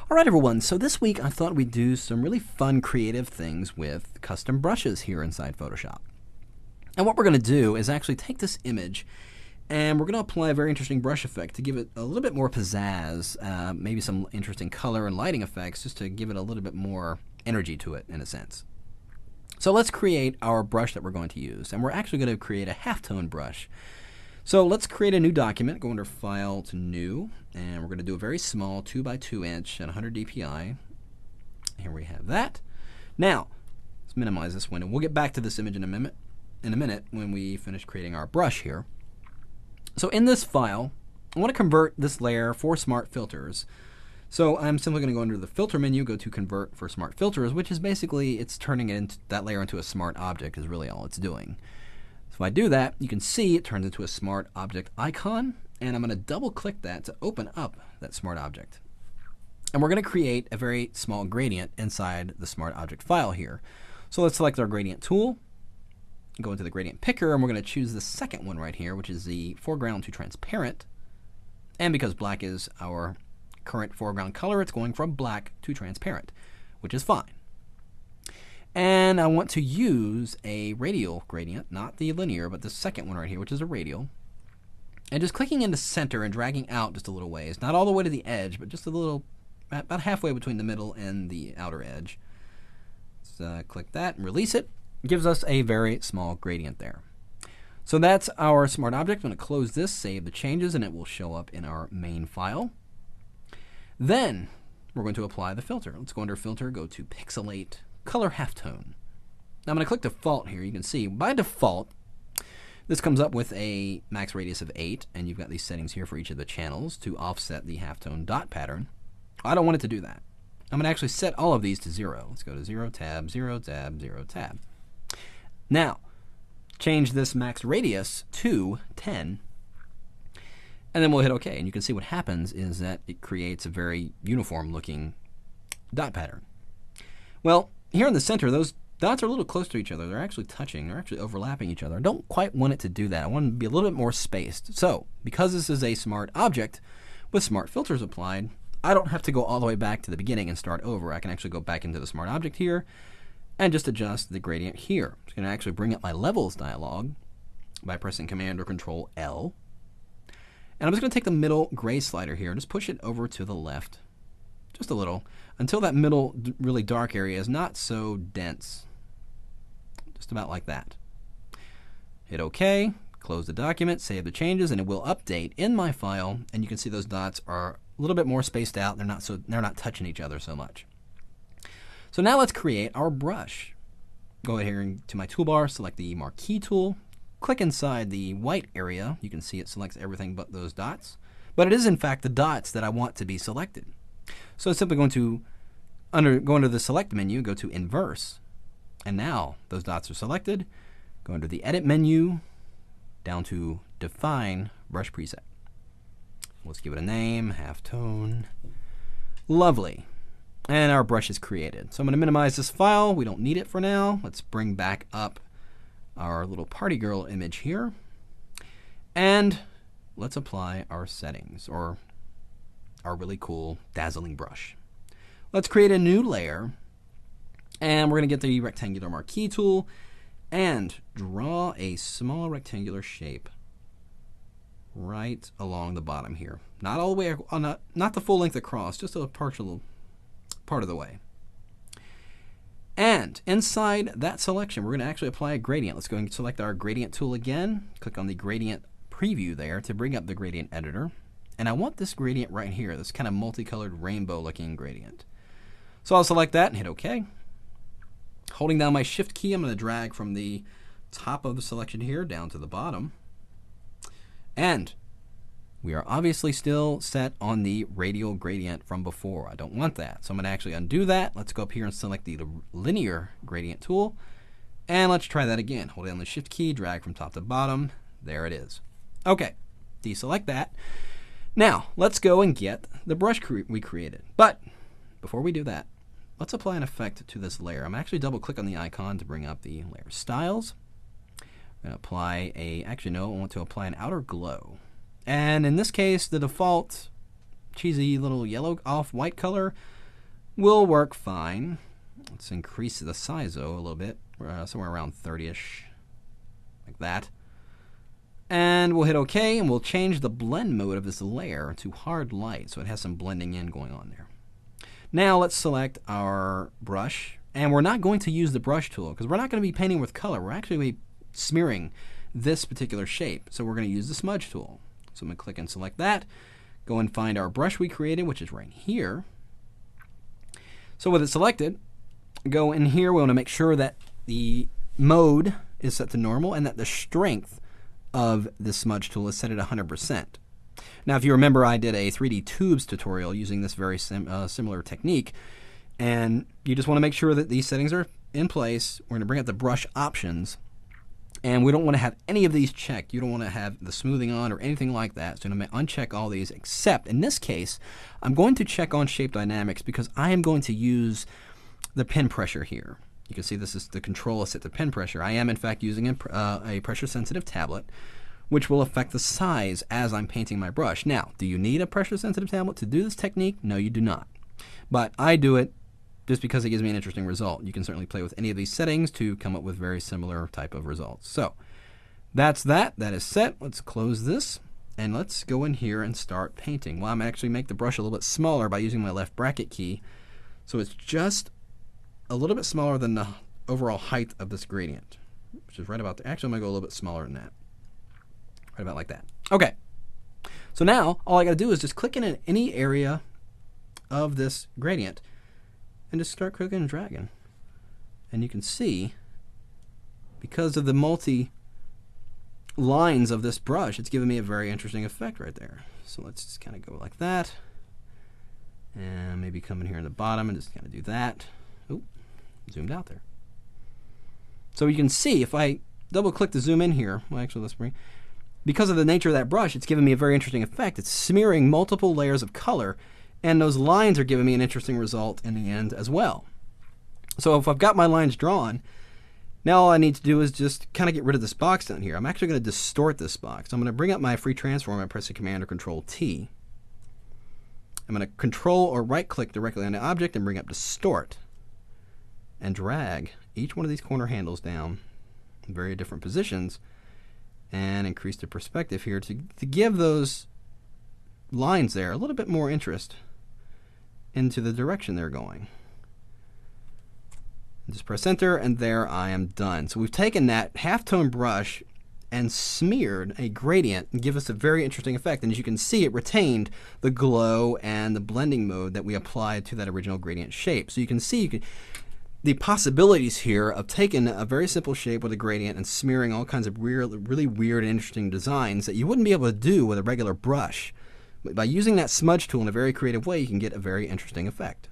Alright everyone, so this week I thought we'd do some really fun creative things with custom brushes here inside Photoshop. And what we're going to do is actually take this image and we're going to apply a very interesting brush effect to give it a little bit more pizzazz, maybe some interesting color and lighting effects just to give it a little bit more energy to it in a sense. So let's create our brush that we're going to use, and we're actually going to create a halftone brush. So let's create a new document, go under File to New, and we're going to do a very small 2x2 inch at 100 dpi. Here we have that. Now, let's minimize this window. We'll get back to this image in a minute when we finish creating our brush here. So in this file, I want to convert this layer for smart filters. So I'm simply going to go under the Filter menu, go to Convert for Smart Filters, which is basically it's turning it into, that layer into a smart object is really all it's doing. So if I do that, you can see it turns into a smart object icon, and I'm going to double click that to open up that smart object. And we're going to create a very small gradient inside the smart object file here. So let's select our gradient tool, go into the gradient picker, and we're going to choose the second one right here, which is the foreground to transparent. And because black is our current foreground color, it's going from black to transparent, which is fine. And I want to use a radial gradient, not the linear, but the second one right here, which is a radial. And just clicking into center and dragging out just a little ways, not all the way to the edge, but just a little, about halfway between the middle and the outer edge. Let's click that and release it. It gives us a very small gradient there. So that's our smart object. I'm going to close this, save the changes, and it will show up in our main file. Then we're going to apply the filter. Let's go under Filter, go to Pixelate, Color Halftone. Now I'm going to click Default here. You can see by default this comes up with a max radius of 8, and you've got these settings here for each of the channels to offset the halftone dot pattern. I don't want it to do that. I'm going to actually set all of these to 0. Let's go to 0 tab, 0 tab, 0 tab. Now change this max radius to 10, and then we'll hit OK. And you can see what happens is that it creates a very uniform looking dot pattern. Well, here in the center, those dots are a little close to each other. They're actually touching. They're actually overlapping each other. I don't quite want it to do that. I want it to be a little bit more spaced. So because this is a smart object with smart filters applied, I don't have to go all the way back to the beginning and start over. I can actually go back into the smart object here and just adjust the gradient here. I'm going to actually bring up my levels dialog by pressing Command or Control L. And I'm just going to take the middle gray slider here and just push it over to the left just a little until that middle really dark area is not so dense. Just about like that. Hit OK, close the document, save the changes, and it will update in my file, and you can see those dots are a little bit more spaced out. They're not touching each other so much. So now let's create our brush. Go ahead here to my toolbar, select the Marquee tool, click inside the white area. You can see it selects everything but those dots. But it is in fact the dots that I want to be selected. So it's simply going to go under the Select menu, go to Inverse, and now those dots are selected. Go under the Edit menu, down to Define Brush Preset. Let's give it a name, Halftone. Lovely. And our brush is created. So I'm going to minimize this file. We don't need it for now. Let's bring back up our little party girl image here. And let's apply our settings, or our really cool dazzling brush. Let's create a new layer, and we're going to get the rectangular marquee tool and draw a small rectangular shape right along the bottom here. Not all the way, not the full length across, just a partial part of the way. And inside that selection, we're going to actually apply a gradient. Let's go and select our gradient tool again. Click on the gradient preview there to bring up the gradient editor. And I want this gradient right here, this kind of multicolored rainbow looking gradient. So I'll select that and hit OK. Holding down my Shift key, I'm going to drag from the top of the selection here down to the bottom. And we are obviously still set on the radial gradient from before. I don't want that. So I'm going to actually undo that. Let's go up here and select the linear gradient tool. And let's try that again. Hold down the Shift key, drag from top to bottom. There it is. OK, deselect that. Now, let's go and get the brush we created. But before we do that, let's apply an effect to this layer. I'm actually double-click on the icon to bring up the layer styles. I'm going to apply I want to apply an outer glow. And in this case, the default cheesy little yellow off-white color, will work fine. Let's increase the size though a little bit, somewhere around 30-ish, like that. And we'll hit OK, and we'll change the blend mode of this layer to hard light, so it has some blending in going on there. Now let's select our brush, and we're not going to use the brush tool because we're not going to be painting with color. We're actually going to be smearing this particular shape, so we're going to use the smudge tool. So I'm going to click and select that, go and find our brush we created, which is right here. So with it selected, go in here. We want to make sure that the mode is set to normal and that the strength of the smudge tool is set at 100%. Now, if you remember, I did a 3D tubes tutorial using this very similar technique, and you just want to make sure that these settings are in place. We're going to bring up the brush options, and we don't want to have any of these checked. You don't want to have the smoothing on or anything like that. So I'm going to uncheck all these, except in this case, I'm going to check on shape dynamics because I am going to use the pen pressure here. You can see this is the control is set to pen pressure. I am in fact using a pressure sensitive tablet, which will affect the size as I'm painting my brush. Now, do you need a pressure sensitive tablet to do this technique? No, you do not. But I do it just because it gives me an interesting result. You can certainly play with any of these settings to come up with very similar type of results. So that's that. That is set. Let's close this, and let's go in here and start painting. Well, I'm actually make the brush a little bit smaller by using my left bracket key, so it's just a little bit smaller than the overall height of this gradient, which is right about there. Actually, I'm going to go a little bit smaller than that. Right about like that. Okay. So now, all I got to do is just click in any area of this gradient and just start clicking and dragging. And you can see, because of the multi lines of this brush, it's giving me a very interesting effect right there. So let's just kind of go like that. And maybe come in here in the bottom and just kind of do that. Oop. Zoomed out there. So you can see if I double click to zoom in here, well actually let's bring, because of the nature of that brush, it's giving me a very interesting effect. It's smearing multiple layers of color, and those lines are giving me an interesting result in the end as well. So if I've got my lines drawn, now all I need to do is just kind of get rid of this box down here. I'm actually going to distort this box. I'm going to bring up my free transform by pressing Command or Control T. I'm going to control or right click directly on the object and bring up distort, and drag each one of these corner handles down in very different positions and increase the perspective here to give those lines there a little bit more interest into the direction they're going. And just press enter, and there I am done. So we've taken that halftone brush and smeared a gradient and give us a very interesting effect. And as you can see, it retained the glow and the blending mode that we applied to that original gradient shape. So you can see the possibilities here of taking a very simple shape with a gradient and smearing all kinds of really weird and interesting designs that you wouldn't be able to do with a regular brush. But by using that smudge tool in a very creative way, you can get a very interesting effect.